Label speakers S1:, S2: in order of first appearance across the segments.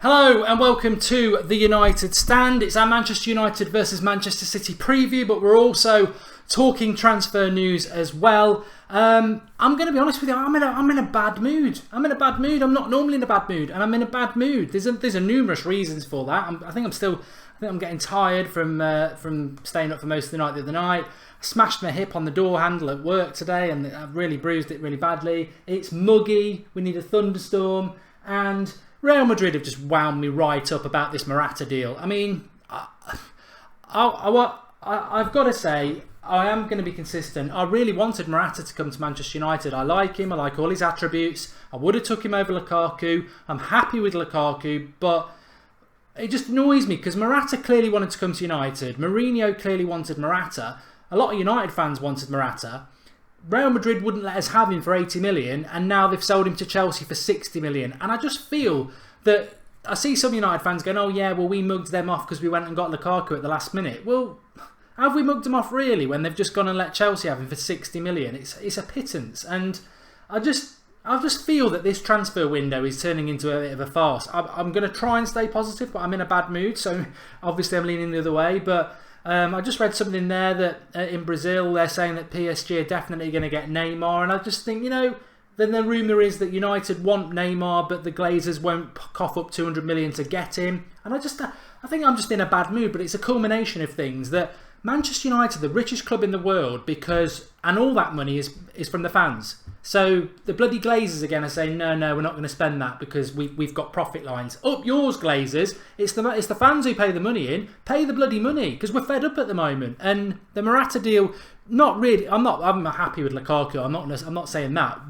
S1: Hello and welcome to the United Stand. It's our Manchester United versus Manchester City preview, but we're also talking transfer news as well. I'm going to be honest with you, I'm in a bad mood. I'm not normally in a bad mood, and I'm in a bad mood. There's numerous reasons for that. I think I'm getting tired from staying up for most of the night the other night. I smashed my hip on the door handle at work today, and I've really bruised it really badly. It's muggy. We need a thunderstorm, and Real Madrid have just wound me right up about this Morata deal. I mean, I've got to say, I am going to be consistent. I really wanted Morata to come to Manchester United. I like him. I like all his attributes. I would have took him over Lukaku. I'm happy with Lukaku, but it just annoys me because Morata clearly wanted to come to United. Mourinho clearly wanted Morata. A lot of United fans wanted Morata. Real Madrid wouldn't let us have him for 80 million, and now they've sold him to Chelsea for 60 million. And I just feel that I see some United fans going, oh yeah, well we mugged them off because we went and got Lukaku at the last minute. Well, have we mugged them off really when they've just gone and let Chelsea have him for 60 million? It's a pittance, and I just feel that this transfer window is turning into a bit of a farce. I'm going to try and stay positive, but I'm in a bad mood, so obviously I'm leaning the other way. But I just read something there that in Brazil they're saying that PSG are definitely going to get Neymar, and I just think, then the rumour is that United want Neymar, but the Glazers won't cough up 200 million to get him. And I think I'm just in a bad mood, but it's a culmination of things that Manchester United, the richest club in the world, and all that money is from the fans. So the bloody Glazers again are saying, no, we're not going to spend that because we've got profit lines. Up yours, Glazers. It's the fans who pay the money in. Pay the bloody money because we're fed up at the moment. And the Morata deal, not really. I'm happy with Lukaku. I'm not saying that.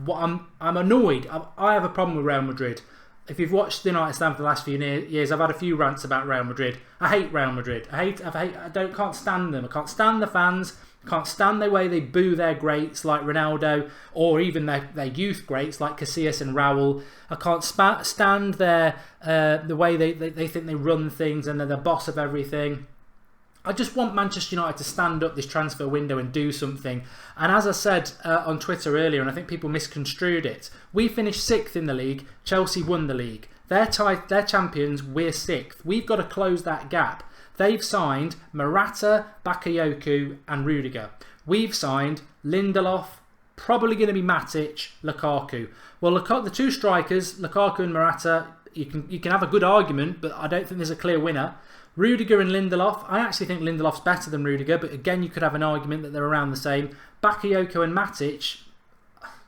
S1: I'm annoyed. I have a problem with Real Madrid. If you've watched the United Stand for the last few years, I've had a few rants about Real Madrid. I hate Real Madrid. I can't stand them. I can't stand the fans. I can't stand the way they boo their greats like Ronaldo, or even their youth greats like Casillas and Raul. I can't stand the way they think they run things and they're the boss of everything. I just want Manchester United to stand up this transfer window and do something. And as I said on Twitter earlier, and I think people misconstrued it, we finished 6th in the league. Chelsea won the league. They're champions. We're 6th. We've got to close that gap. They've signed Morata, Bakayoko and Rudiger. We've signed Lindelof, probably going to be Matic, Lukaku. Well, the two strikers, Lukaku and Morata, you can have a good argument, but I don't think there's a clear winner. Rudiger and Lindelof, I actually think Lindelof's better than Rudiger, but again, you could have an argument that they're around the same. Bakayoko and Matic,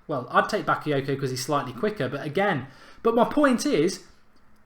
S1: well, I'd take Bakayoko because he's slightly quicker, but my point is,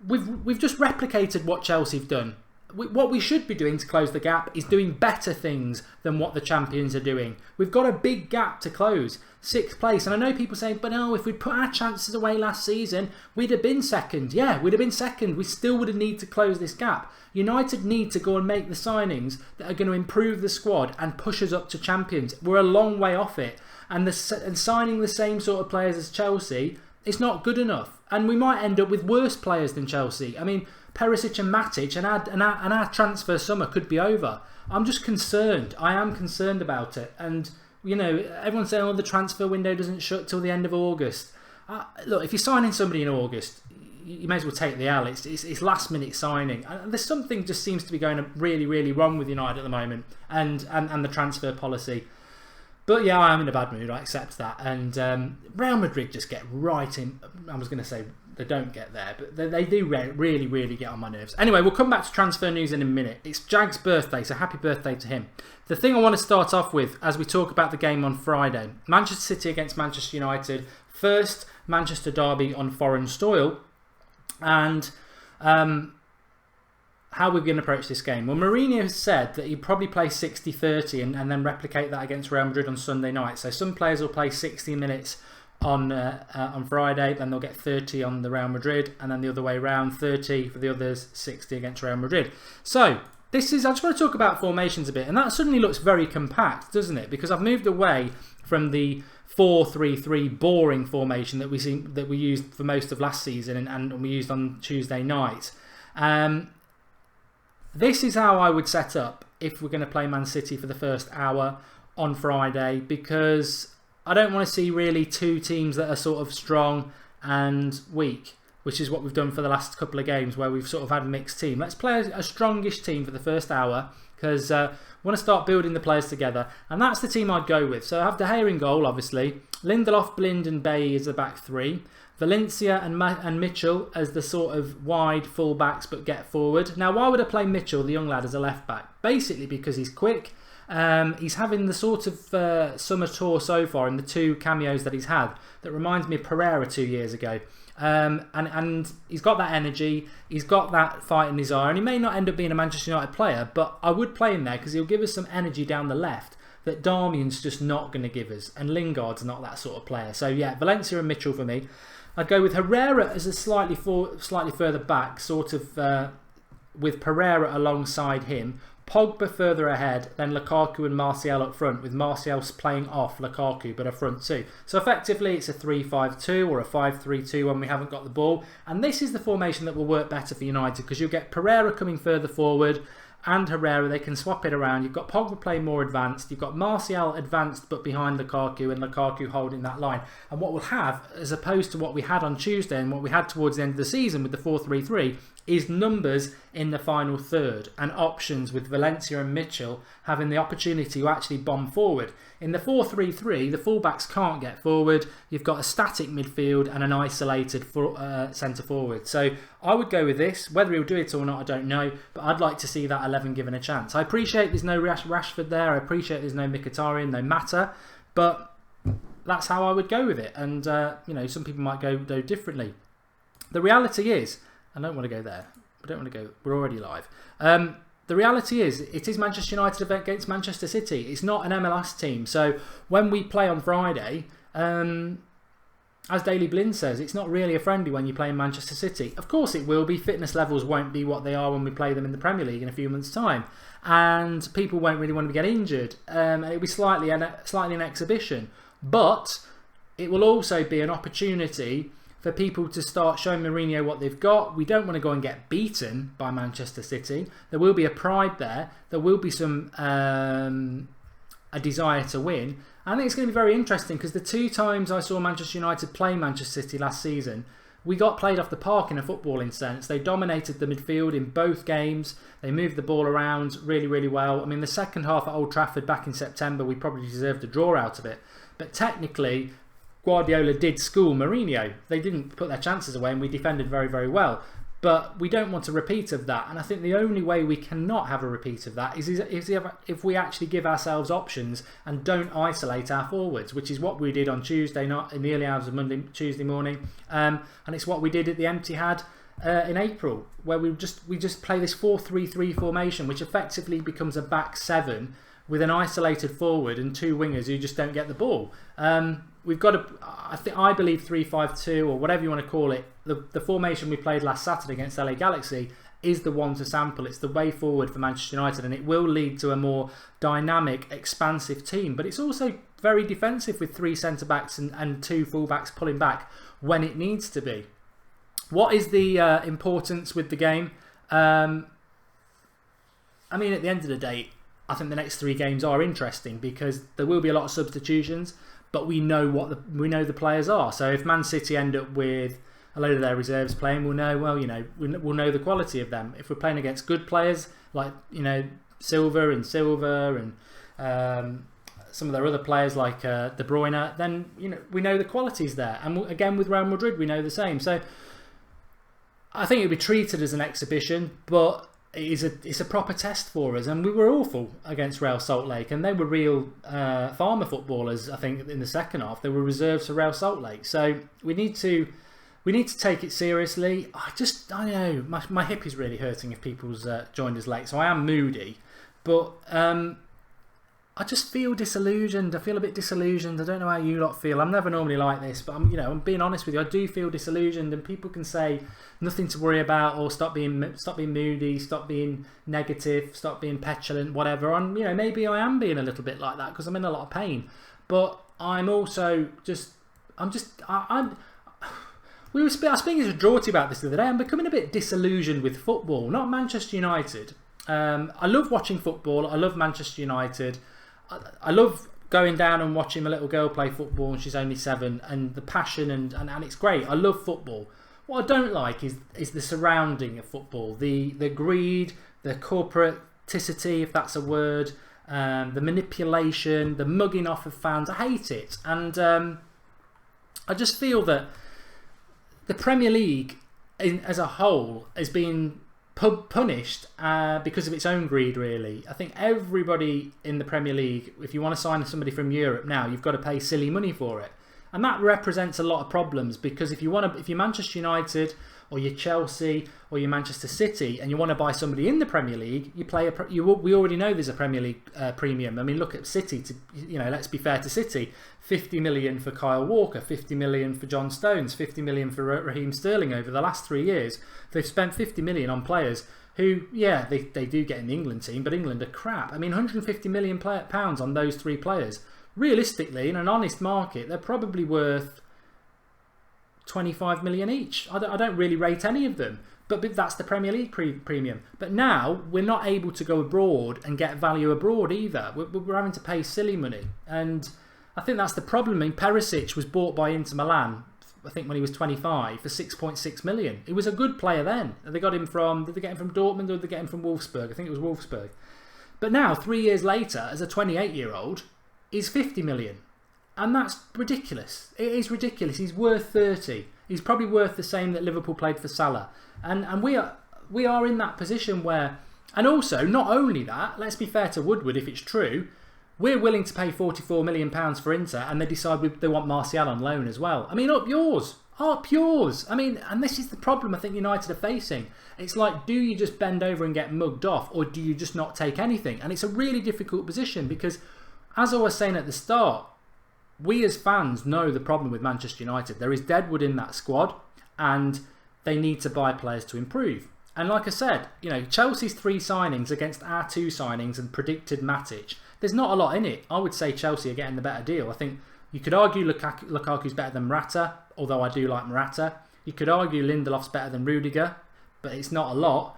S1: we've just replicated what Chelsea have done. What we should be doing to close the gap is doing better things than what the champions are doing. We've got a big gap to close. 6th place. And I know people saying, but no, if we'd put our chances away last season, we'd have been second. Yeah, we'd have been second. We still would have needed to close this gap. United need to go and make the signings that are going to improve the squad and push us up to champions. We're a long way off it. And signing the same sort of players as Chelsea is not good enough. And we might end up with worse players than Chelsea. I mean, Perisic and Matic and our transfer summer could be over. I'm just concerned. I am concerned about it. And, everyone's saying, oh, the transfer window doesn't shut till the end of August. Look, if you're signing somebody in August, you may as well take the L. It's last minute signing. And there's something just seems to be going really, really wrong with United at the moment and the transfer policy. But yeah, I am in a bad mood. I accept that. And Real Madrid just get right in. I was going to say they don't get there, but they do really, really get on my nerves. Anyway, we'll come back to transfer news in a minute. It's Jag's birthday, so happy birthday to him. The thing I want to start off with as we talk about the game on Friday, Manchester City against Manchester United, first Manchester derby on foreign soil, and how we're going to approach this game. Well, Mourinho has said that he'd probably play 60-30 and then replicate that against Real Madrid on Sunday night. So some players will play 60 minutes on Friday, then they'll get 30 on the Real Madrid, and then the other way around, 30 for the others, 60 against Real Madrid. So I just want to talk about formations a bit, and that suddenly looks very compact, doesn't it? Because I've moved away from the 4-3-3 boring formation that we used for most of last season and we used on Tuesday night. This is how I would set up if we're going to play Man City for the first hour on Friday, because I don't want to see really two teams that are sort of strong and weak. which is what we've done for the last couple of games where we've sort of had a mixed team. Let's play a strongish team for the first hour, because we want to start building the players together, and that's the team I'd go with. So I have De Gea in goal, obviously. Lindelof, Blind and Bailly as the back three. Valencia and Mitchell as the sort of wide full backs but get forward. Now, why would I play Mitchell, the young lad, as a left back? Basically because he's quick. He's having the sort of summer tour so far in the 2 cameos that he's had that reminds me of Pereira 2 years ago. And he's got that energy, he's got that fight in his eye, and he may not end up being a Manchester United player, but I would play him there because he'll give us some energy down the left that Darmian's just not going to give us, and Lingard's not that sort of player. So yeah, Valencia and Mitchell for me. I'd go with Herrera as a slightly further back, sort of with Pereira alongside him. Pogba further ahead, then Lukaku and Martial up front, with Martial playing off Lukaku but a front two. So effectively it's a 3-5-2 or a 5-3-2 when we haven't got the ball. And this is the formation that will work better for United, because you'll get Pereira coming further forward and Herrera, they can swap it around. You've got Pogba playing more advanced, you've got Martial advanced but behind Lukaku, and Lukaku holding that line. And what we'll have, as opposed to what we had on Tuesday and what we had towards the end of the season with the 4-3-3, is numbers in the final third and options with Valencia and Mitchell having the opportunity to actually bomb forward. In the 4-3-3, the fullbacks can't get forward. You've got a static midfield and an isolated centre forward. So I would go with this. Whether he'll do it or not, I don't know, but I'd like to see that 11 given a chance. I appreciate there's no Rashford there. I appreciate there's no Mkhitaryan, no Mata, but that's how I would go with it. And you know, some people might go differently. The reality is, I don't want to go there. I don't want to go. We're already live. The reality is, it is Manchester United against Manchester City. It's not an MLS team. So when we play on Friday, as Daily Blind says, it's not really a friendly when you play in Manchester City. Of course it will be. Fitness levels won't be what they are when we play them in the Premier League in a few months' time. And people won't really want to get injured. It'll be slightly an exhibition. But it will also be an opportunity for people to start showing Mourinho what they've got. We don't want to go and get beaten by Manchester City. There will be a pride there. There will be some a desire to win. I think it's going to be very interesting, because the 2 times I saw Manchester United play Manchester City last season, we got played off the park in a footballing sense. They dominated the midfield in both games. They moved the ball around really, really well. I mean, the second half at Old Trafford back in September, we probably deserved a draw out of it. But technically, Guardiola did school Mourinho. They didn't put their chances away, and we defended very, very well. But we don't want a repeat of that. And I think the only way we cannot have a repeat of that is if we actually give ourselves options and don't isolate our forwards, which is what we did on Tuesday night, in the early hours of Tuesday morning. And it's what we did at the Etihad in April, where we just play this 4-3-3 formation, which effectively becomes a back 7 with an isolated forward and 2 wingers who just don't get the ball. We've got I believe 3-5-2 or whatever you want to call it. The formation we played last Saturday against LA Galaxy is the one to sample. It's the way forward for Manchester United, and it will lead to a more dynamic, expansive team. But it's also very defensive with 3 centre backs and 2 full backs pulling back when it needs to be. What is the importance with the game? I mean, at the end of the day, I think the next 3 games are interesting, because there will be a lot of substitutions, but we know the players are. So if Man City end up with a load of their reserves playing, we'll know, well, you know, we'll know the quality of them. If we're playing against good players like, you know, Silva and some of their other players like De Bruyne, then, you know, we know the quality's there. And again, with Real Madrid, we know the same. So I think it'll be treated as an exhibition, but it's a proper test for us. And we were awful against Real Salt Lake, and they were real farmer footballers. I think in the second half they were reserves for Real Salt Lake. So we need to take it seriously. I don't know, my hip is really hurting if people's joined us late, so I am moody, but I just feel disillusioned. I feel a bit disillusioned. I don't know how you lot feel. I'm never normally like this, but I'm being honest with you. I do feel disillusioned, and people can say nothing to worry about, or stop being moody, stop being negative, stop being petulant, whatever. And you know, maybe I am being a little bit like that because I'm in a lot of pain. But I'm also I was speaking to Drawty about this the other day. I'm becoming a bit disillusioned with football, not Manchester United. I love watching football. I love Manchester United. I love going down and watching my little girl play football, and she's only 7, and the passion and it's great. I love football. What I don't like is the surrounding of football, the greed, the corporaticity, if that's a word, the manipulation, the mugging off of fans. I hate it, and I just feel that the Premier League as a whole is being punished because of its own greed, really. I think everybody in the Premier League, if you want to sign somebody from Europe now, you've got to pay silly money for it. And that represents a lot of problems, because if you're Manchester United or you're Chelsea or you're Manchester City and you want to buy somebody in the Premier League, we already know there's a Premier League premium. I mean, look at City. Let's be fair to City. 50 million for Kyle Walker, 50 million for John Stones, 50 million for Raheem Sterling over the last 3 years. They've spent 50 million on players who, they do get in the England team, but England are crap. I mean, 150 million pounds on those 3 players. Realistically, in an honest market, they're probably worth 25 million each. I don't really rate any of them, but that's the Premier League premium. But now we're not able to go abroad and get value abroad either. We're having to pay silly money, and I think that's the problem. I mean, Perisic was bought by Inter Milan, I think when he was 25, for 6.6 million. He was a good player then. Did they get him from Dortmund, or did they get him from Wolfsburg? I think it was Wolfsburg. But now, 3 years later, as a 28-year-old, he's 50 million. And that's ridiculous. It is ridiculous. He's worth 30. He's probably worth the same that Liverpool paid for Salah. And we are in that position where... And also, not only that, let's be fair to Woodward, if it's true, we're willing to pay £44 million for Inter, and they decide they want Martial on loan as well. I mean, up yours. Up yours. I mean, and this is the problem I think United are facing. It's like, do you just bend over and get mugged off, or do you just not take anything? And it's a really difficult position, because, as I was saying at the start, we as fans know the problem with Manchester United. There is deadwood in that squad, and they need to buy players to improve. And like I said, Chelsea's 3 signings against our 2 signings and predicted Matic, there's not a lot in it. I would say Chelsea are getting the better deal. I think you could argue Lukaku's better than Morata, although I do like Morata. You could argue Lindelof's better than Rudiger, but it's not a lot.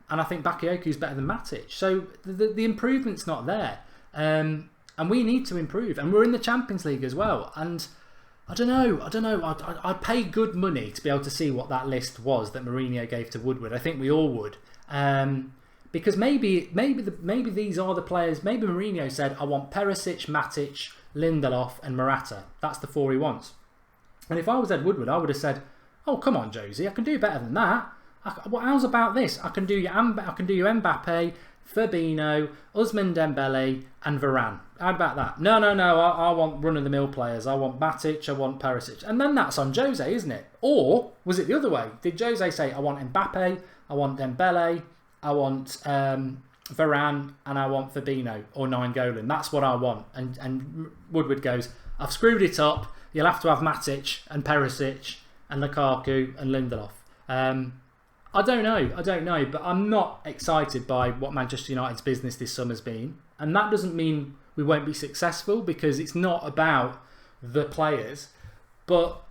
S1: And I think Bakayoko's better than Matic. So the improvement's not there. And we need to improve. And we're in the Champions League as well. And I don't know. I'd pay good money to be able to see what that list was that Mourinho gave to Woodward. I think we all would. Because maybe these are the players. Maybe Mourinho said, I want Perisic, Matic, Lindelof and Morata. That's the 4 he wants. And if I was Ed Woodward, I would have said, oh, come on, Josie, I can do better than that. How's about this? I can do you Mbappe, Fabinho, Ousmane Dembele and Varane. How about that? No, I want run-of-the-mill players. I want Matic, I want Perisic. And then that's on Jose, isn't it? Or was it the other way? Did Jose say, I want Mbappe, I want Dembele, I want Varane and I want Fabinho or Nainggolan. That's what I want. And Woodward goes, I've screwed it up. You'll have to have Matic and Perisic and Lukaku and Lindelof. I don't know, but I'm not excited by what Manchester United's business this summer's been. And that doesn't mean we won't be successful, because it's not about the players. But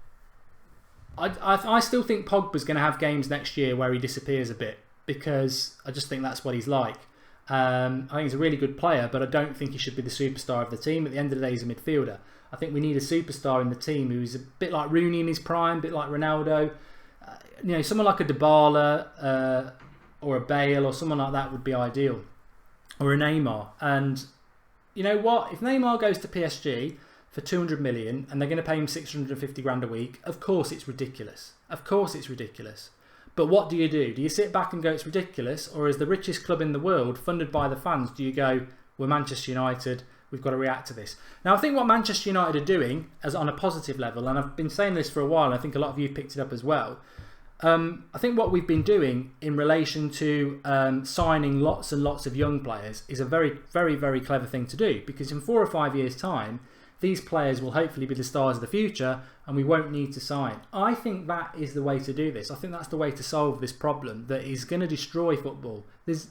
S1: I still think Pogba's going to have games next year where he disappears a bit, because I just think that's what he's like. I think he's a really good player, but I don't think he should be the superstar of the team. At the end of the day, he's a midfielder. I think we need a superstar in the team who's a bit like Rooney in his prime, a bit like Ronaldo. Someone like a Dybala or a Bale or someone like that would be ideal. Or a Neymar. And you know what? If Neymar goes to PSG for 200 million and they're going to pay him 650 grand a week, of course it's ridiculous. Of course it's ridiculous. But what do? Do you sit back and go, it's ridiculous? Or as the richest club in the world, funded by the fans, do you go, we're Manchester United, we've got to react to this? Now, I think what Manchester United are doing, as on a positive level, and I've been saying this for a while, and I think a lot of you picked it up as well, I think what we've been doing in relation to signing lots and lots of young players is a very, very, very clever thing to do, because in 4 or 5 years' time, these players will hopefully be the stars of the future and we won't need to sign. I think that is the way to do this. I think that's the way to solve this problem that is going to destroy football. If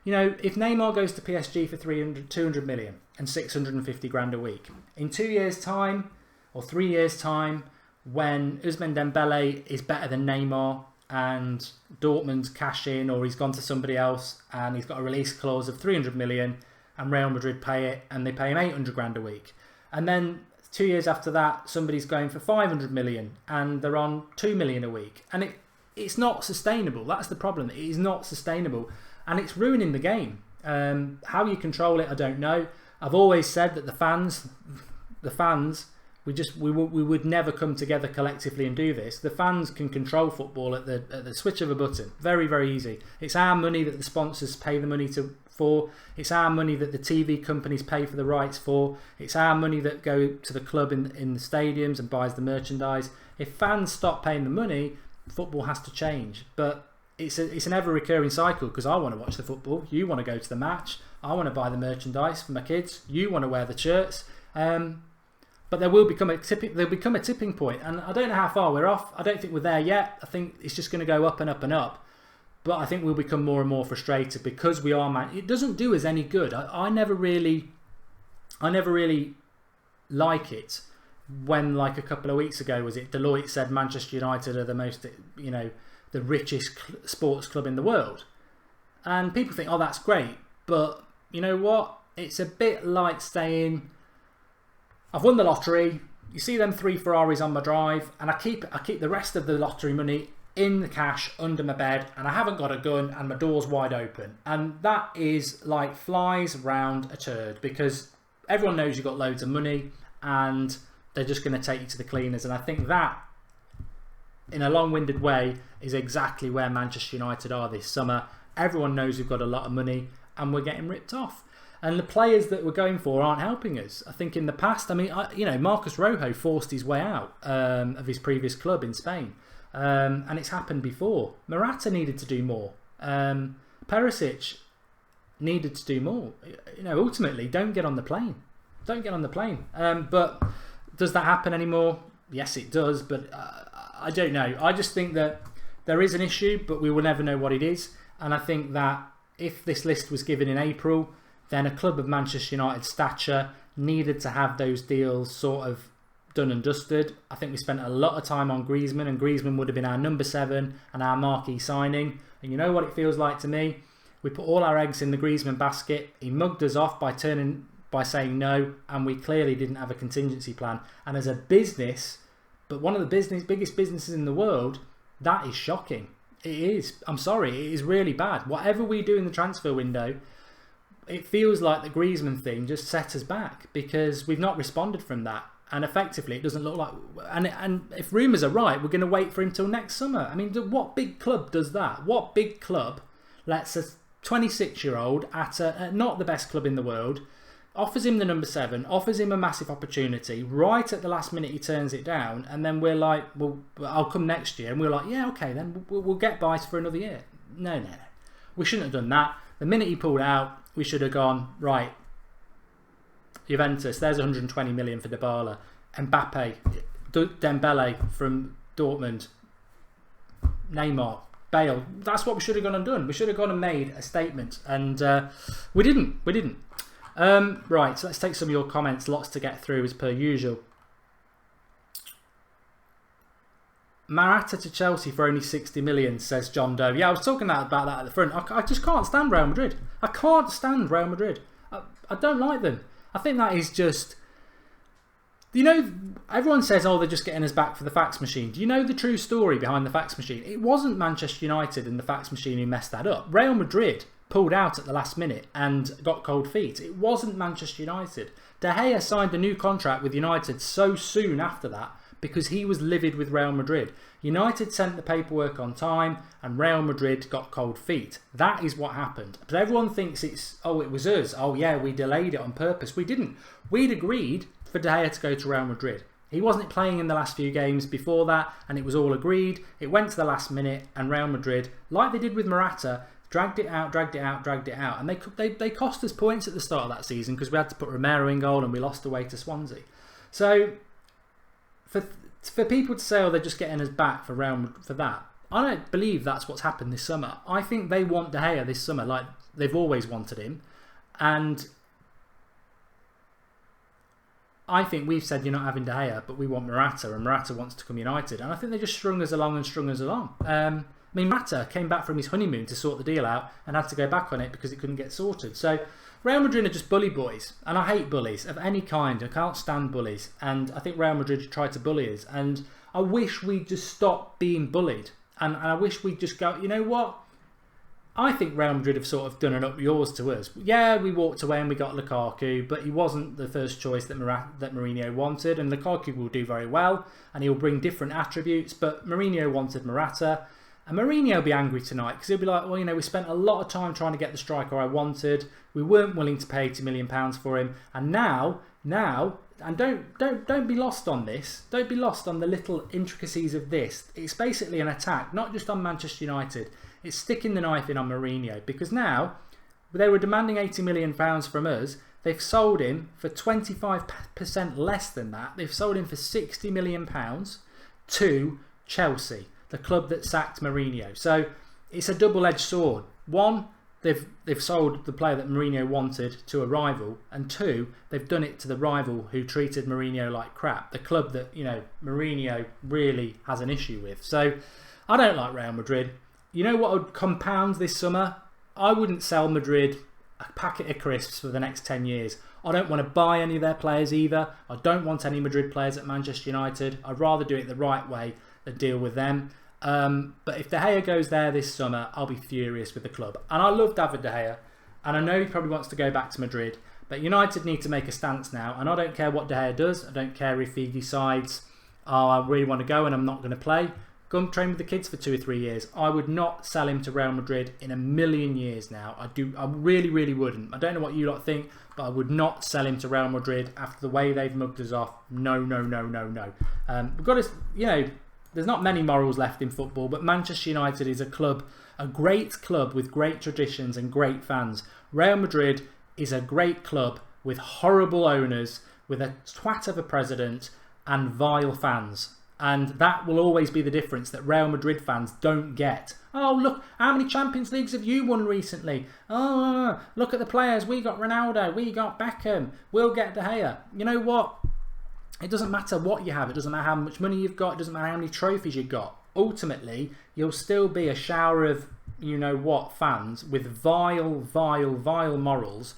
S1: Neymar goes to PSG for 200 million and 650 grand a week, in 2 years' time or 3 years' time, when Ousmane Dembele is better than Neymar and Dortmund's cash in, or he's gone to somebody else and he's got a release clause of 300 million and Real Madrid pay it and they pay him 800 grand a week. And then 2 years after that, somebody's going for 500 million and they're on 2 million a week. And it's not sustainable. That's the problem. It is not sustainable. And it's ruining the game. How you control it, I don't know. I've always said that the fans, we would never come together collectively and do this. The fans can control football at the switch of a button. Very, very easy. It's our money that the sponsors pay the money for. It's our money that the TV companies pay for the rights for. It's our money that go to the club in the stadiums and buys the merchandise. If fans stop paying the money, football has to change. But it's an ever recurring cycle, because I want to watch the football, you want to go to the match, I want to buy the merchandise for my kids, you want to wear the shirts. But there will become a tipping point, and I don't know how far we're off. I don't think we're there yet. I think it's just going to go up and up and up. But I think we'll become more and more frustrated because we are It doesn't do us any good. I never really like it when, like a couple of weeks ago, was it Deloitte said Manchester United are the most, the richest sports club in the world, and people think, oh, that's great. But you know what? It's a bit like saying, I've won the lottery. You see them 3 Ferraris on my drive, and I keep the rest of the lottery money in the cash under my bed, and I haven't got a gun, and my door's wide open. And that is like flies round a turd, because everyone knows you've got loads of money and they're just going to take you to the cleaners. And I think that, in a long-winded way, is exactly where Manchester United are this summer. Everyone knows we've got a lot of money and we're getting ripped off. And the players that we're going for aren't helping us. I think in the past, Marcus Rojo forced his way out of his previous club in Spain. And it's happened before. Morata needed to do more. Perisic needed to do more. Ultimately, don't get on the plane. Don't get on the plane. But does that happen anymore? Yes, it does. But I don't know. I just think that there is an issue, but we will never know what it is. And I think that if this list was given in April, then a club of Manchester United's stature needed to have those deals sort of done and dusted. I think we spent a lot of time on Griezmann, and Griezmann would have been our number 7 and our marquee signing. And you know what it feels like to me? We put all our eggs in the Griezmann basket. He mugged us off by saying no, and we clearly didn't have a contingency plan. And as a business, but one of the biggest businesses in the world, that is shocking. It is. I'm sorry, it is really bad. Whatever we do in the transfer window, it feels like the Griezmann thing just set us back, because we've not responded from that. And effectively, it doesn't look like... And if rumours are right, we're going to wait for him till next summer. I mean, what big club does that? What big club lets a 26-year-old at not the best club in the world, offers him the number 7, offers him a massive opportunity, right at the last minute he turns it down, and then we're like, well, I'll come next year. And we're like, yeah, okay, then we'll get by for another year. No. We shouldn't have done that. The minute he pulled out, we should have gone, right, Juventus, there's 120 million for Dybala. Mbappe, Dembele from Dortmund, Neymar, Bale. That's what we should have gone and done. We should have gone and made a statement, and we didn't. Right, so let's take some of your comments. Lots to get through as per usual. Morata to Chelsea for only 60 million, says John Doe. Yeah, I was talking about that at the front. I just can't stand Real Madrid. I can't stand Real Madrid. I don't like them. I think that is just... everyone says, oh, they're just getting us back for the fax machine. Do you know the true story behind the fax machine? It wasn't Manchester United and the fax machine who messed that up. Real Madrid pulled out at the last minute and got cold feet. It wasn't Manchester United. De Gea signed a new contract with United so soon after that because he was livid with Real Madrid. United sent the paperwork on time and Real Madrid got cold feet. That is what happened. But everyone thinks it was us. Oh yeah, we delayed it on purpose. We didn't. We'd agreed for De Gea to go to Real Madrid. He wasn't playing in the last few games before that, and it was all agreed. It went to the last minute, and Real Madrid, like they did with Morata, dragged it out, and they cost us points at the start of that season because we had to put Romero in goal and we lost away to Swansea. So for people to say, oh, they're just getting us back for that, I don't believe that's what's happened this summer. I think they want De Gea this summer like they've always wanted him, and I think we've said you're not having De Gea, but we want Morata, and Morata wants to come United, and I think they just strung us along. Morata came back from his honeymoon to sort the deal out and had to go back on it because it couldn't get sorted. So Real Madrid are just bully boys, and I hate bullies of any kind. I can't stand bullies, and I think Real Madrid tried to bully us, and I wish we'd just stop being bullied, and I wish we'd just go, you know what? I think Real Madrid have sort of done an up yours to us. Yeah, we walked away and we got Lukaku, but he wasn't the first choice that Mourinho wanted, and Lukaku will do very well, and he'll bring different attributes, but Mourinho wanted Morata, and Mourinho will be angry tonight, because he'll be like, well, you know, we spent a lot of time trying to get the striker I wanted, we weren't willing to pay £80 million for him, and now, and don't be lost on this, don't be lost on the little intricacies of this, it's basically an attack, not just on Manchester United, it's sticking the knife in on Mourinho, because now they were demanding £80 million from us. They've sold him for 25% less than that. They've sold him for £60 million to Chelsea, the club that sacked Mourinho. So it's a double-edged sword. One, they've sold the player that Mourinho wanted to a rival, and two, they've done it to the rival who treated Mourinho like crap, the club that, you know, Mourinho really has an issue with. So I don't like Real Madrid. You know what would compound this summer? I wouldn't sell Madrid a packet of crisps for the next 10 years. I don't want to buy any of their players either. I don't want any Madrid players at Manchester United. I'd rather do it the right way than deal with them. But if De Gea goes there this summer, I'll be furious with the club. And I love David De Gea. And I know he probably wants to go back to Madrid. But United need to make a stance now. And I don't care what De Gea does. I don't care if he decides, oh, I really want to go and I'm not going to play. Go and train with the kids for 2 or 3 years. I would not sell him to Real Madrid in a million years now. I really wouldn't. I don't know what you lot think, but I would not sell him to Real Madrid after the way they've mugged us off. No. We've got to, you know, there's not many morals left in football, but Manchester United is a club, a great club with great traditions and great fans. Real Madrid is a great club with horrible owners, with a twat of a president and vile fans. And that will always be the difference that Real Madrid fans don't get. Oh, look, how many Champions Leagues have you won recently? Oh, look at the players. We got Ronaldo. We got Beckham. We'll get De Gea. You know what? It doesn't matter what you have. It doesn't matter how much money you've got. It doesn't matter how many trophies you've got. Ultimately, you'll still be a shower of, you know what, fans with vile morals.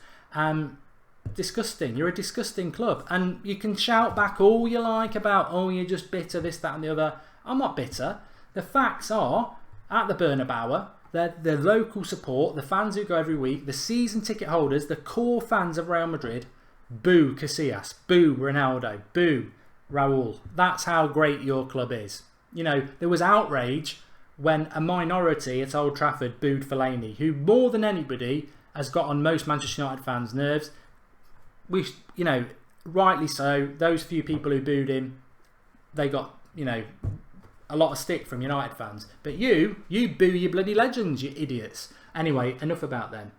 S1: Disgusting. You're a disgusting club, and you can shout back all you like about, oh, you're just bitter, this, that and the other. I'm not bitter. The facts are, at the Bernabeu, the local support, the fans who go every week, the season ticket holders, the core fans of Real Madrid, boo Casillas, boo Ronaldo, boo Raul. That's how great your club is. You know, there was outrage when a minority at Old Trafford booed Fellaini, who more than anybody has got on most Manchester United fans' nerves. You know, rightly so. Those few people who booed him, they got, you know, a lot of stick from United fans. But you boo your bloody legends, you idiots. Anyway, enough about them.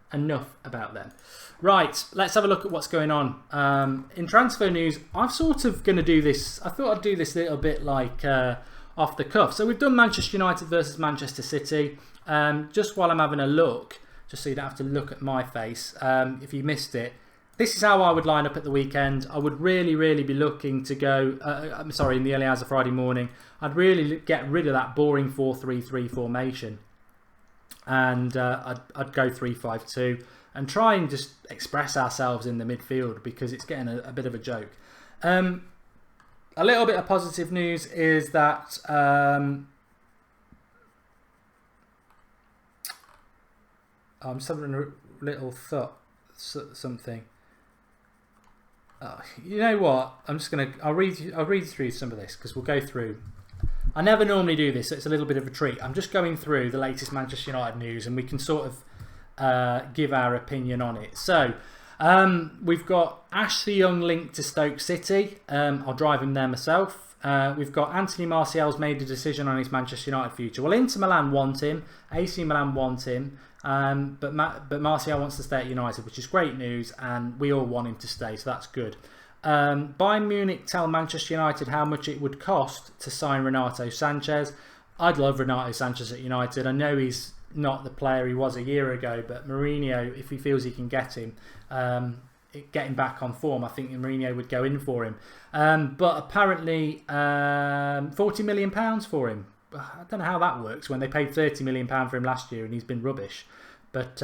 S1: Right, let's have a look at what's going on. In transfer news, I'm sort of going to do this. I thought I'd do this a little bit like off the cuff. So we've done Manchester United versus Manchester City. Just while I'm having a look, just so you don't have to look at my face, if you missed it. This is how I would line up at the weekend. I would really be looking to go, in the early hours of Friday morning, I'd really get rid of that boring 4-3-3 formation. And I'd go 3-5-2 and try and just express ourselves in the midfield, because it's getting a bit of a joke. A little bit of positive news is that I'm just having a little thought, something. You know what? I'll read through some of this, because we'll go through. I never normally do this, so it's a little bit of a treat. I'm just going through the latest Manchester United news, and we can sort of give our opinion on it. So we've got Ashley Young linked to Stoke City. I'll drive him there myself. We've got Anthony Martial's made a decision on his Manchester United future. Well, Inter Milan want him, AC Milan want him, but Martial wants to stay at United, which is great news, and we all want him to stay, so that's good. Bayern Munich tell Manchester United how much it would cost to sign Renato Sanchez. I'd love Renato Sanchez at United. I know he's not the player he was a year ago, but Mourinho, if he feels he can get him back on form, I think Mourinho would go in for him. But apparently £40 million for him. I don't know how that works when they paid £30 million for him last year and he's been rubbish. But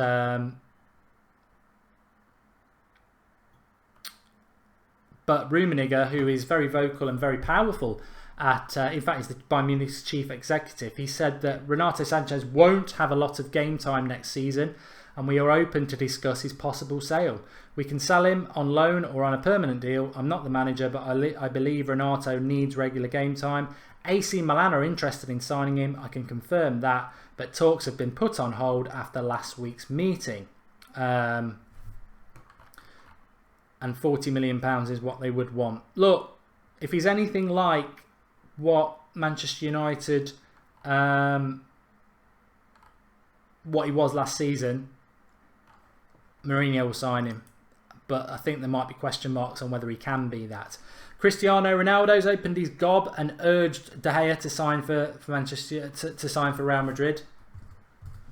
S1: But Rummenigge, who is very vocal and very powerful at, in fact, he's the Bayern Munich's chief executive, he said that Renato Sanchez won't have a lot of game time next season, and we are open to discuss his possible sale. We can sell him on loan or on a permanent deal. I'm not the manager, but I believe Renato needs regular game time. AC Milan are interested in signing him. I can confirm that, but talks have been put on hold after last week's meeting. And £40 million is what they would want. Look, if he's anything like what Manchester United, what he was last season, Mourinho will sign him. But I think there might be question marks on whether he can be that. Cristiano Ronaldo's opened his gob and urged De Gea to sign for Manchester to sign for Real Madrid.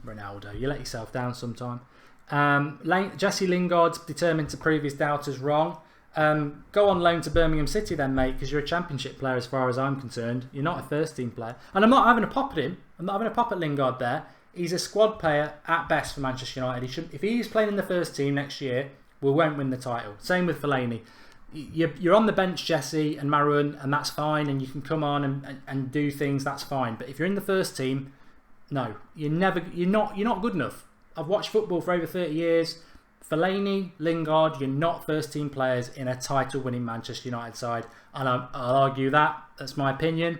S1: Ronaldo, you let yourself down sometime. Jesse Lingard's determined to prove his doubters wrong. Go on loan to Birmingham City then, mate, because you're a championship player as far as I'm concerned. You're not a first team player. And I'm not having a pop at him. I'm not having a pop at Lingard there. He's a squad player at best for Manchester United. If he's playing in the first team next year, we won't win the title. Same with Fellaini. You're on the bench, Jesse and Marouane, and that's fine, and you can come on and do things, that's fine. But if you're in the first team, no, you're not good enough. I've watched football for over 30 years. Fellaini, Lingard, you're not first team players in a title winning Manchester United side, and I'll argue that. That's my opinion.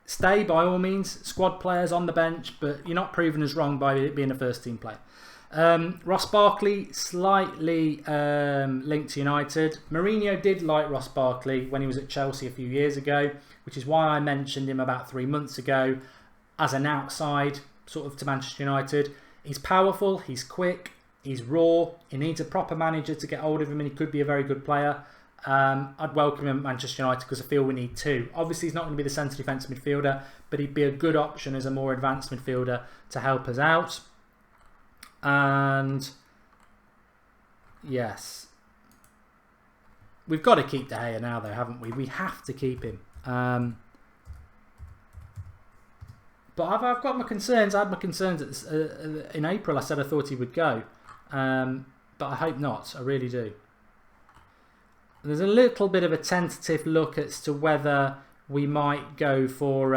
S1: Stay by all means, squad players on the bench, but you're not proven as wrong by being a first team player. Ross Barkley, slightly linked to United. Mourinho did like Ross Barkley when he was at Chelsea a few years ago, which is why I mentioned him about 3 months ago as an outside sort of to Manchester United. He's powerful, he's quick, he's raw, he needs a proper manager to get hold of him, and he could be a very good player. I'd welcome him at Manchester United because I feel we need two. Obviously he's not going to be the centre defence midfielder, but he'd be a good option as a more advanced midfielder to help us out. And yes, we've got to keep De Gea now though, haven't we? We have to keep him. But I've got my concerns. I had my concerns in April. I said I thought he would go, but I hope not. I really do. There's a little bit of a tentative look as to whether we might go for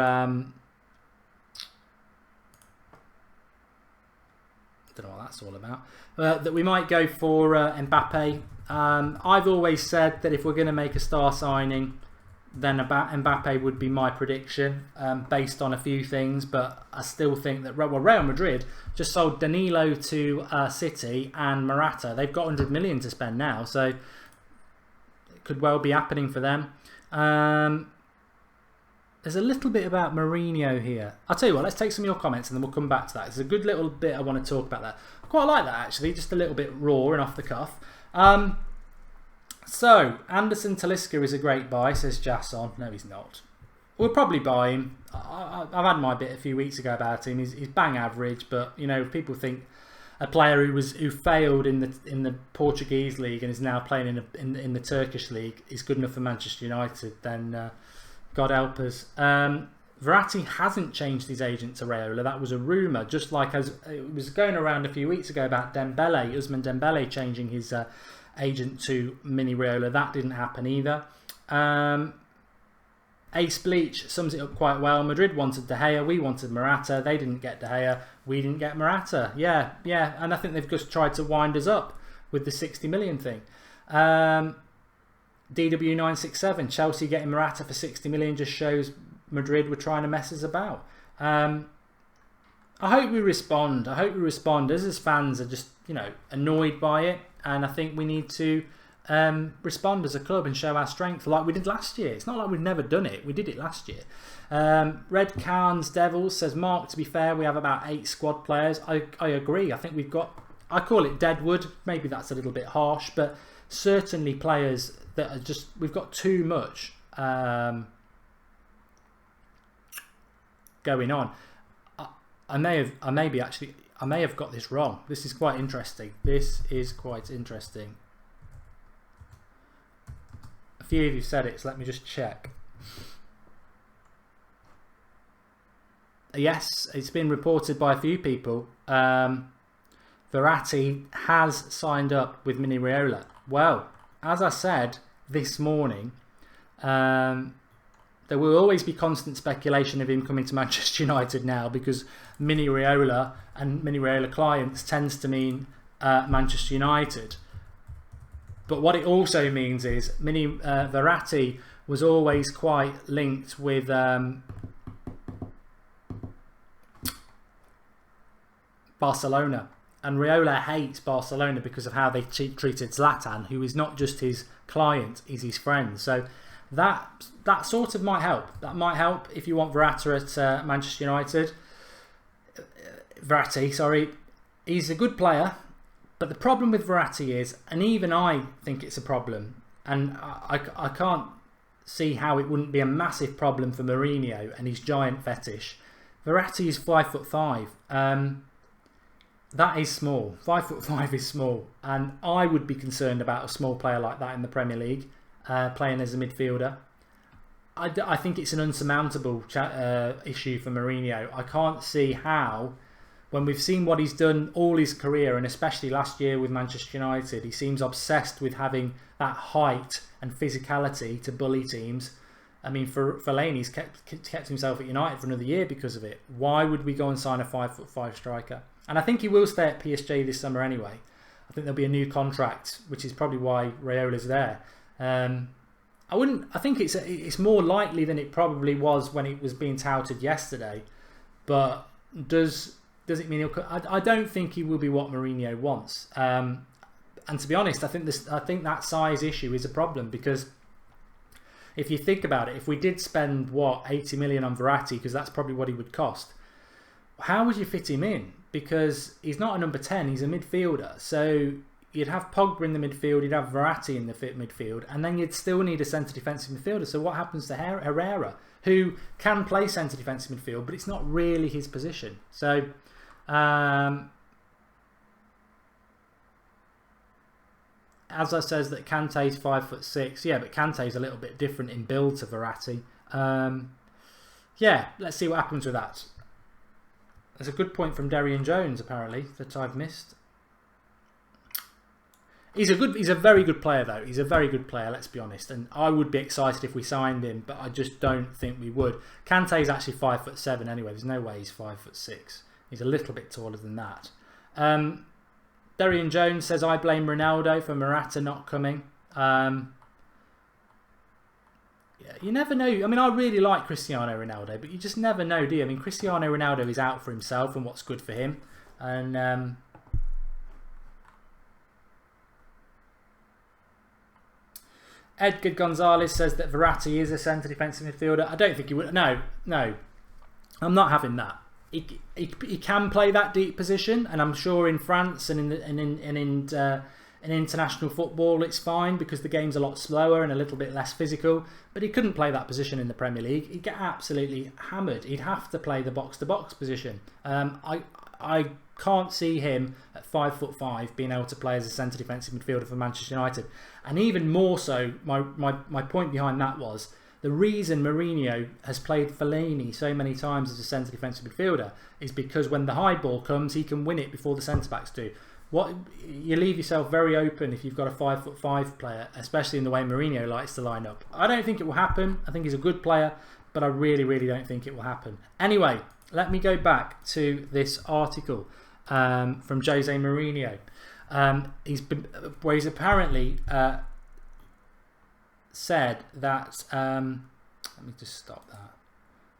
S1: don't know what that's all about. That we might go for Mbappe. I've always said that if we're going to make a star signing, then Mbappe would be my prediction based on a few things. But I still think that Real Madrid just sold Danilo to City and Morata. They've got 100 million to spend now, so it could well be happening for them. There's a little bit about Mourinho here. I'll tell you what, let's take some of your comments and then we'll come back to that. It's a good little bit I want to talk about that. I quite like that actually, just a little bit raw and off the cuff. So, Anderson Talisca is a great buy, says Jasson. No, he's not. We'll probably buy him. I've had my bit a few weeks ago about him. He's bang average, but you know, if people think a player who failed in the Portuguese league and is now playing in the Turkish league is good enough for Manchester United, then God help us. Verratti hasn't changed his agent to Raiola. That was a rumour, just like as it was going around a few weeks ago about Dembele, Ousmane Dembele changing his agent to Mini Raiola. That didn't happen either. Ace Bleach sums it up quite well. Madrid wanted De Gea, we wanted Morata. They didn't get De Gea, we didn't get Morata. Yeah, and I think they've just tried to wind us up with the 60 million thing. DW967, Chelsea getting Morata for 60 million just shows Madrid were trying to mess us about. I hope we respond. Us as fans are just, you know, annoyed by it, and I think we need to respond as a club and show our strength like we did last year. It's not like we've never done it. We did it last year. Red Carnes Devils says, Mark, to be fair, we have about 8 squad players. I agree. I think we've got, I call it deadwood. Maybe that's a little bit harsh, but certainly players that are just, we've got too much going on. I may have got this wrong. This is quite interesting. A few of you said it, so let me just check. Yes, it's been reported by a few people. Verratti has signed up with Mini Raiola. Well, as I said, this morning, there will always be constant speculation of him coming to Manchester United now, because Mini Raiola and Mini Raiola clients tends to mean Manchester United. But what it also means is Verratti was always quite linked with Barcelona. And Raiola hates Barcelona because of how they treated Zlatan, who is not just his client, he's his friend. So that sort of might help. That might help if you want Verratti at Manchester United. Verratti, sorry. He's a good player, but the problem with Verratti is, and even I think it's a problem, and I can't see how it wouldn't be a massive problem for Mourinho and his giant fetish. Verratti is 5'5". That is small. 5'5" is small, and I would be concerned about a small player like that in the Premier League playing as a midfielder. I think it's an unsurmountable issue for Mourinho. I can't see how, when we've seen what he's done all his career, and especially last year with Manchester United, he seems obsessed with having that height and physicality to bully teams. I mean, Fellaini's kept himself at United for another year because of it. Why would we go and sign a 5'5" striker? And I think he will stay at PSG this summer anyway. I think there'll be a new contract, which is probably why Raiola's there. I think it's more likely than it probably was when it was being touted yesterday. But does it mean I don't think he will be what Mourinho wants. And to be honest, I think that size issue is a problem, because if you think about it, if we did spend 80 million on Verratti, because that's probably what he would cost, how would you fit him in? Because he's not a number 10, he's a midfielder. So you'd have Pogba in the midfield, you'd have Verratti in the fit midfield, and then you'd still need a centre defensive midfielder. So what happens to Herrera, who can play centre defensive midfield, but it's not really his position? So Azza says that Kante's 5'6". Yeah, but Kante's a little bit different in build to Verratti. Yeah, let's see what happens with that. There's a good point from Darian Jones, apparently, that I've missed. He's a very good player, though. He's a very good player, let's be honest. And I would be excited if we signed him, but I just don't think we would. Kante's actually 5'7" anyway. There's no way he's 5'6". He's a little bit taller than that. Darian Jones says, I blame Ronaldo for Morata not coming. Yeah, you never know. I mean, I really like Cristiano Ronaldo, but you just never know, do you? I mean, Cristiano Ronaldo is out for himself and what's good for him. And Edgar Gonzalez says that Verratti is a centre defensive midfielder. I don't think he would. No, I'm not having that. He can play that deep position, and I'm sure in France and in international football it's fine, because the game's a lot slower and a little bit less physical. But he couldn't play that position in the Premier League. He'd get absolutely hammered. He'd have to play the box-to-box position. I can't see him at 5'5" being able to play as a centre defensive midfielder for Manchester United. And even more so, my point behind that was, the reason Mourinho has played Fellaini so many times as a centre defensive midfielder is because when the high ball comes, he can win it before the centre backs do. You leave yourself very open if you've got a 5'5" player, especially in the way Mourinho likes to line up. I don't think it will happen. I think he's a good player, but I really, really don't think it will happen. Anyway, let me go back to this article from Jose Mourinho. He's apparently said that let me just stop that.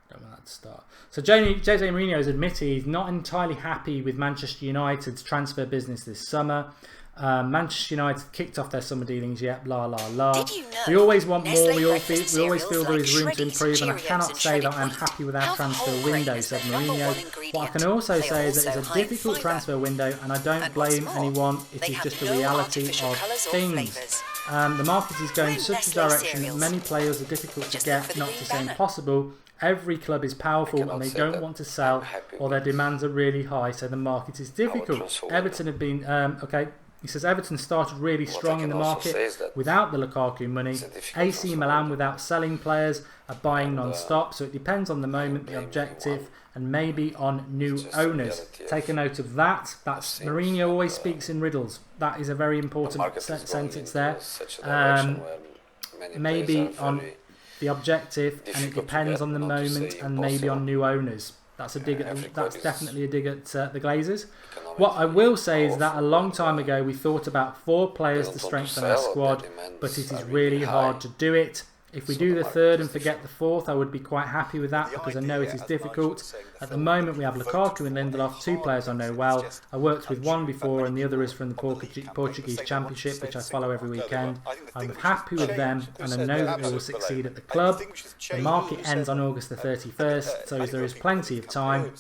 S1: I don't want that to start. So Jose Mourinho has admitted he's not entirely happy with Manchester United's transfer business this summer. Manchester United kicked off their summer dealings yet, blah blah blah.
S2: Did you know
S1: we always want more, we always feel
S2: like
S1: there is room to improve, and I
S2: shredded
S1: cannot say that I'm
S2: ingredients
S1: happy with our
S2: and
S1: transfer
S2: alcohol
S1: window,
S2: grain
S1: said
S2: is the number one
S1: Mourinho.
S2: ingredient.
S1: What I can also
S2: They
S1: say is that
S2: also
S1: it's a
S2: high in
S1: difficult
S2: fibre.
S1: transfer window, and I don't
S2: And what's
S1: blame
S2: more,
S1: anyone. It
S2: they
S1: is
S2: have
S1: just the
S2: no
S1: reality
S2: artificial
S1: of
S2: colours or
S1: things.
S2: flavours.
S1: The market is going
S2: We're
S1: such a
S2: Nestlé
S1: direction that
S2: cereals.
S1: many players are difficult to
S2: Just look
S1: get,
S2: for the
S1: not
S2: green
S1: to say
S2: banner.
S1: impossible. Every club is powerful
S3: cannot
S1: and they
S3: say
S1: don't
S3: that
S1: want to sell,
S3: I'm happy
S1: or their
S3: with
S1: demands are really high, so the market is difficult.
S3: transfer
S1: Everton have been okay. He says Everton started really
S3: What
S1: strong
S3: I
S1: in the
S3: can also
S1: market
S3: say is that
S1: without the Lukaku money.
S3: it's a difficult
S1: AC
S3: transfer
S1: Milan
S3: window.
S1: without selling players are buying
S3: And,
S1: non-stop, so it depends on the moment, the
S3: blame
S1: objective,
S3: anyone.
S1: and maybe on new
S3: It's just the
S1: owners.
S3: reality of
S1: Take a note of that. That's
S3: things,
S1: Mourinho always
S3: and,
S1: speaks in riddles. That is a very
S3: the
S1: important
S3: market is going
S1: sentence
S3: into
S1: there.
S3: such a direction where
S1: maybe on the objective, and it depends on the moment, and maybe on new owners. That's a dig. That's definitely a dig at the Glazers. What I will say is that a long time ago we thought about 4 players to strengthen our squad, but it is really hard to do it. If we do the 3rd and forget the 4th, I would be quite happy with that, because I know it is difficult. At the moment we have Lukaku and Lindelof, 2 players I know well. I worked with one before and the other is from the Portuguese Championship, which I follow every weekend. I'm happy with them and I know that they will succeed at the club. The market ends on August the 31st, so there is plenty of time.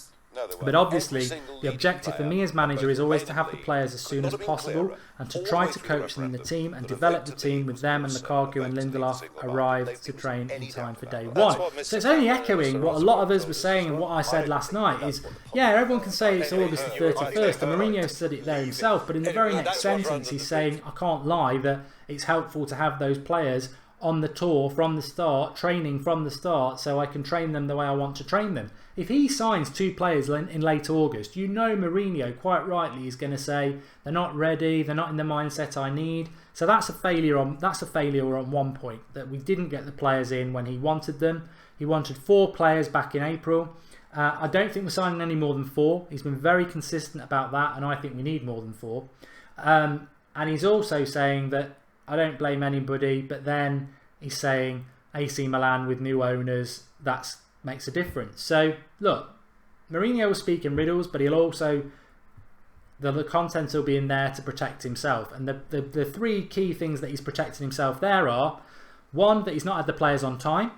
S1: But obviously, the objective for me as manager is always to have the players as soon as possible and to try to coach them in the team and develop the team with them and Lukaku and Lindelof arrived to train in time for day 1. So it's only echoing what a lot of us were saying and what I said last night is, yeah, everyone can say it's August the 31st, and Mourinho said it there himself, but in the very next sentence he's saying, I can't lie, that it's helpful to have those players on the tour from the start, training from the start, so I can train them the way I want to train them. If he signs 2 players in late August, you know Mourinho quite rightly is going to say they're not ready, they're not in the mindset I need. So that's a failure on one point, that we didn't get the players in when he wanted them. He wanted 4 players back in April. I don't think we're signing any more than 4. He's been very consistent about that, and I think we need more than 4. And he's also saying that I don't blame anybody, but then he's saying AC Milan with new owners, that makes a difference. So look, Mourinho will speak in riddles, but he'll also, the content will be in there to protect himself. And the 3 key things that he's protecting himself there are: 1, that he's not had the players on time;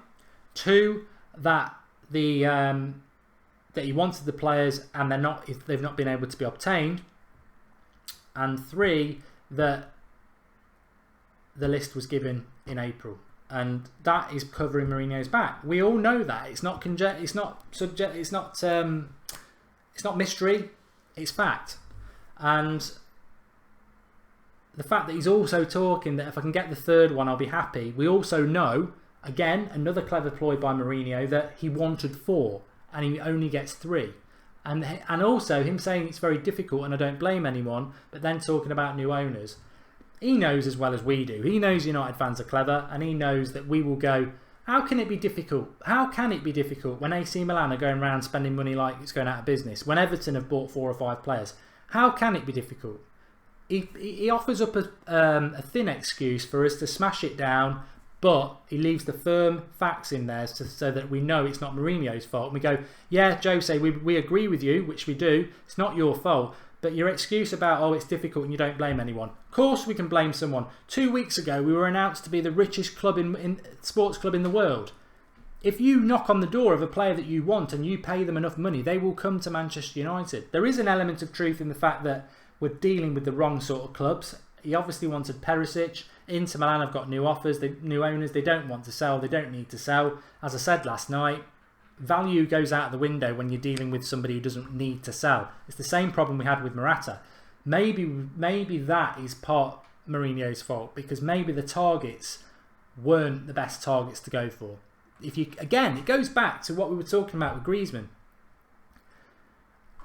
S1: 2, that that he wanted the players and they've not been able to be obtained; and 3, that the list was given in April, and that is covering Mourinho's back. We all know that it's not mystery, it's fact. And the fact that he's also talking that if I can get the 3rd one, I'll be happy. We also know, again, another clever ploy by Mourinho, that he wanted 4 and he only gets 3. And also him saying it's very difficult and I don't blame anyone, but then talking about new owners. He knows as well as we do. He knows United fans are clever, and he knows that we will go, how can it be difficult? How can it be difficult when AC Milan are going around spending money like it's going out of business? When Everton have bought 4 or 5 players? How can it be difficult? He offers up a thin excuse for us to smash it down, but he leaves the firm facts in there so that we know it's not Mourinho's fault. And we go, yeah, Jose, we agree with you, which we do. It's not your fault. But your excuse about, oh, it's difficult and you don't blame anyone. Of course we can blame someone. 2 weeks ago, we were announced to be the richest club in sports club in the world. If you knock on the door of a player that you want and you pay them enough money, they will come to Manchester United. There is an element of truth in the fact that we're dealing with the wrong sort of clubs. He obviously wanted Perisic. Inter Milan have got new offers, new owners. They don't want to sell. They don't need to sell. As I said last night, value goes out the window when you're dealing with somebody who doesn't need to sell. It's the same problem we had with Morata. Maybe that is part Mourinho's fault, because maybe the targets weren't the best targets to go for. Again, it goes back to what we were talking about with Griezmann.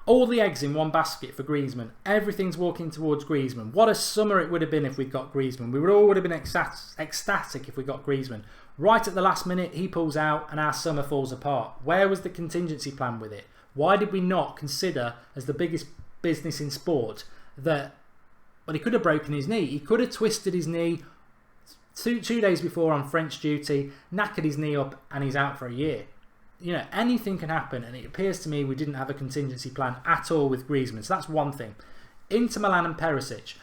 S1: All the eggs in one basket for Griezmann. Everything's walking towards Griezmann. What a summer it would have been if we'd got Griezmann. We would have been ecstatic if we got Griezmann. Right at the last minute, he pulls out and our summer falls apart. Where was the contingency plan with it? Why did we not consider, as the biggest business in sport, that, well, he could have broken his knee. He could have twisted his knee two days before on French duty, knackered his knee up, and he's out for a year. You know, anything can happen, and it appears to me we didn't have a contingency plan at all with Griezmann. So that's one thing. Inter Milan and Perisic.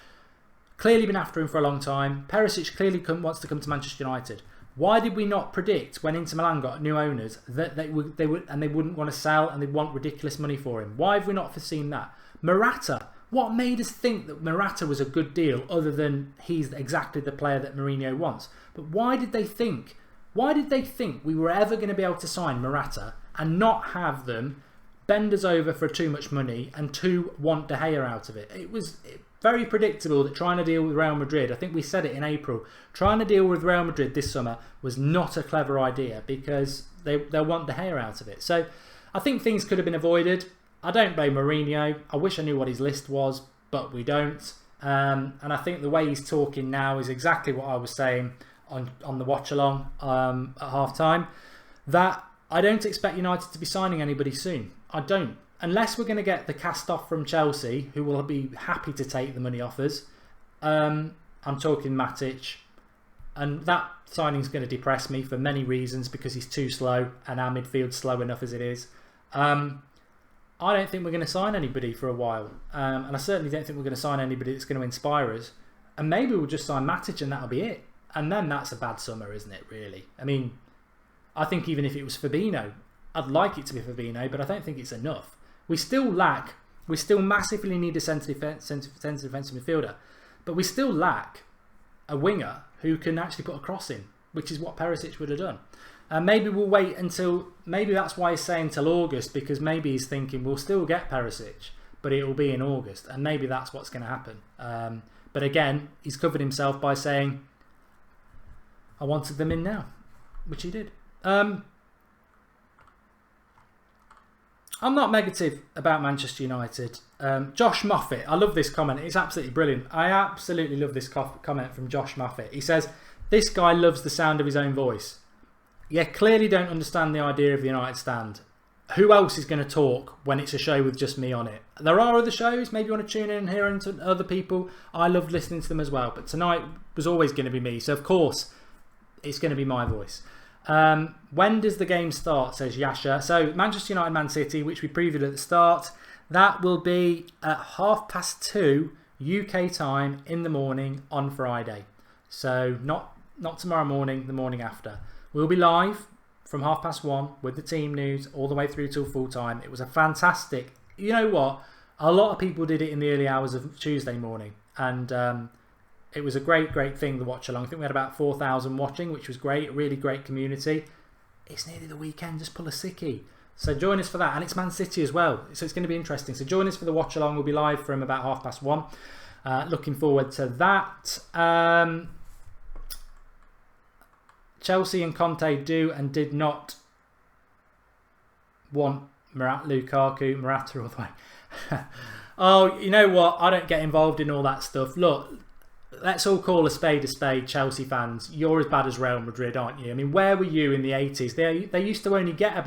S1: Clearly been after him for a long time. Perisic clearly wants to come to Manchester United. Why did we not predict when Inter Milan got new owners that they wouldn't want to sell and they'd want ridiculous money for him? Why have we not foreseen that? Morata. What made us think that Morata was a good deal other than he's exactly the player that Mourinho wants? But why did they think we were ever going to be able to sign Morata and not have them bend us over for too much money and want De Gea out of it? It was very predictable that trying to deal with Real Madrid, I think we said it in April, trying to deal with Real Madrid this summer was not a clever idea because they'll want De Gea out of it. So I think things could have been avoided. I don't blame Mourinho. I wish I knew what his list was, but we don't. And I think the way he's talking now is exactly what I was saying on the watch along at half time, that I don't expect United to be signing anybody soon. I don't. Unless we're going to get the cast off from Chelsea, who will be happy to take the money offers. I'm talking Matic. And that signing's going to depress me for many reasons, because he's too slow and our midfield's slow enough as it is. I don't think we're going to sign anybody for a while. And I certainly don't think we're going to sign anybody that's going to inspire us. And maybe we'll just sign Matic and that'll be it. And then that's a bad summer, isn't it, really? I mean, I think even if it was Fabinho, I'd like it to be Fabinho, but I don't think it's enough. We still massively need a centre defensive midfielder, but we still lack a winger who can actually put a cross in, which is what Perisic would have done. Maybe we'll wait until, maybe that's why he's saying till August, because maybe he's thinking we'll still get Perisic, but it will be in August, and maybe that's what's going to happen. But again, he's covered himself by saying, I wanted them in now, which he did. I'm not negative about Manchester United. Josh Moffat, I love this comment. It's absolutely brilliant. I absolutely love this comment from Josh Moffat. He says, this guy loves the sound of his own voice. Yeah, clearly don't understand the idea of the United stand. Who else is going to talk when it's a show with just me on it? There are other shows. Maybe you want to tune in and hear into other people. I love listening to them as well. But tonight was always going to be me. So, of course, it's going to be my voice. When does the game start, says Yasha. So Manchester United Man City, which we previewed at the start, that will be at 2:30 UK time in the morning on Friday. So not tomorrow morning, the morning after. We'll be live from 1:30 with the team news all the way through till full time. It was a fantastic, you know what, a lot of people did it in the early hours of Tuesday morning, and it was a great thing to watch along. I think we had about 4,000 watching, which was great. A really great community. It's nearly the weekend. Just pull a sickie. So join us for that. And it's Man City as well. So it's going to be interesting. So join us for the watch along. We'll be live from about 1:30. Looking forward to that. Chelsea and Conte do and did not want Lukaku, Morata all the way. Oh, you know what? I don't get involved in all that stuff. Look, let's all call a spade, Chelsea fans. You're as bad as Real Madrid, aren't you? I mean, where were you in the 80s? They used to only get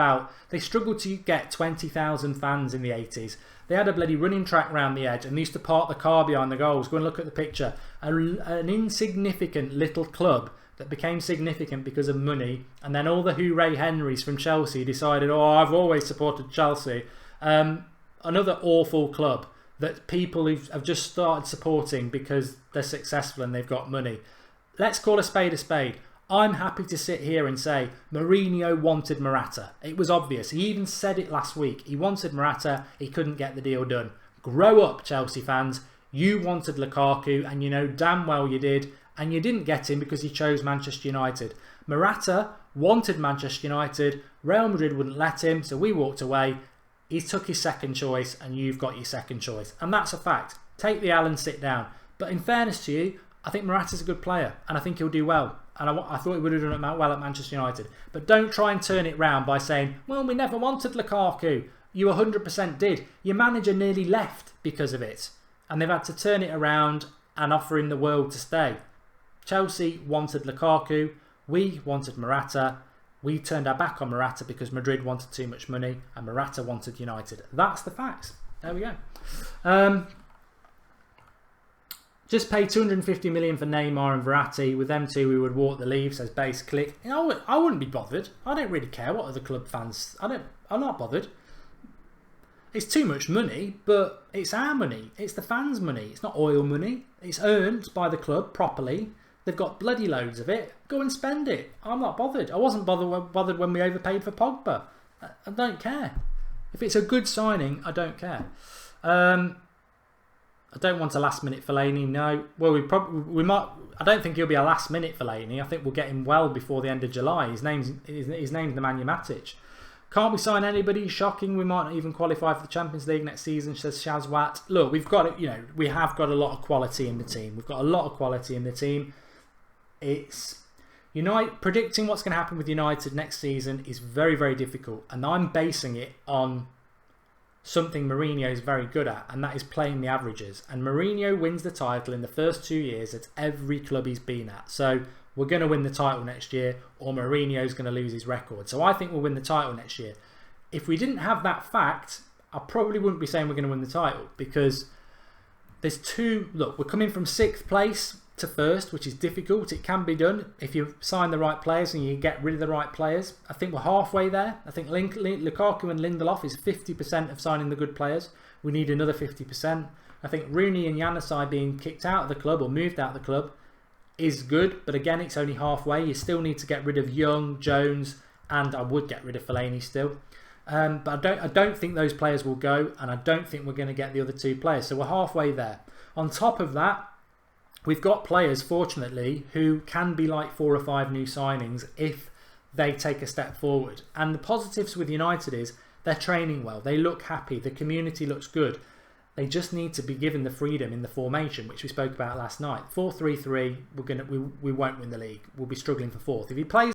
S1: they struggled to get 20,000 fans in the 80s. They had a bloody running track round the edge and they used to park the car behind the goals. Go and look at the picture. An insignificant little club that became significant because of money, and then all the hooray Henrys from Chelsea decided, oh, I've always supported Chelsea. Another awful club that people have just started supporting because they're successful and they've got money. Let's call a spade. I'm happy to sit here and say Mourinho wanted Morata. It was obvious. He even said it last week. He wanted Morata. He couldn't get the deal done. Grow up, Chelsea fans. You wanted Lukaku, and you know damn well you did. And you didn't get him because he chose Manchester United. Morata wanted Manchester United. Real Madrid wouldn't let him, so we walked away. He took his second choice, and you've got your second choice. And that's a fact. Take the L and sit down. But in fairness to you, I think Morata's a good player, and I think he'll do well. And I thought he would have done it well at Manchester United. But don't try and turn it round by saying, well, we never wanted Lukaku. You 100% did. Your manager nearly left because of it. And they've had to turn it around and offer him the world to stay. Chelsea wanted Lukaku. We wanted Morata. We turned our back on Morata because Madrid wanted too much money and Morata wanted United. That's the facts. There we go. Just pay 250 million for Neymar and Verratti. With them two, we would walk the leave, says Base Click. You know, I wouldn't be bothered. I don't really care what other club fans... I'm not bothered. It's too much money, but it's our money. It's the fans' money. It's not oil money. It's earned by the club properly. They've got bloody loads of it. Go and spend it. I'm not bothered. I wasn't bothered when we overpaid for Pogba. I don't care. If it's a good signing, I don't care. I don't want a last minute Fellaini. No. Well, we might. I don't think he'll be a last minute Fellaini. I think we'll get him well before the end of July. His name's Nemanja Matic. Can't we sign anybody? Shocking. We might not even qualify for the Champions League next season, says Shazwat. Look, we have got a lot of quality in the team. We've got a lot of quality in the team. It's predicting what's going to happen with United next season is very, very difficult, and I'm basing it on something Mourinho is very good at, and that is playing the averages. And Mourinho wins the title in the first 2 years at every club he's been at. So we're going to win the title next year, or Mourinho's going to lose his record. So I think we'll win the title next year. If we didn't have that fact, I probably wouldn't be saying we're going to win the title, because there's two... Look, we're coming from 6th place to 1st, which is difficult. It can be done if you sign the right players and you get rid of the right players. I think we're halfway there. I think Lukaku and Lindelof is 50% of signing the good players. We need another 50%. I think Rooney and Januzaj being kicked out of the club or moved out of the club is good, but again, it's only halfway. You still need to get rid of Young, Jones, and I would get rid of Fellaini still. But I don't think those players will go, and I don't think we're going to get the other 2 players. So we're halfway there. On top of that, we've got players, fortunately, who can be like 4 or 5 new signings if they take a step forward. And the positives with United is they're training well. They look happy. The community looks good. They just need to be given the freedom in the formation, which we spoke about last night. 4-3-3, we won't win the league. We'll be struggling for 4th. If he plays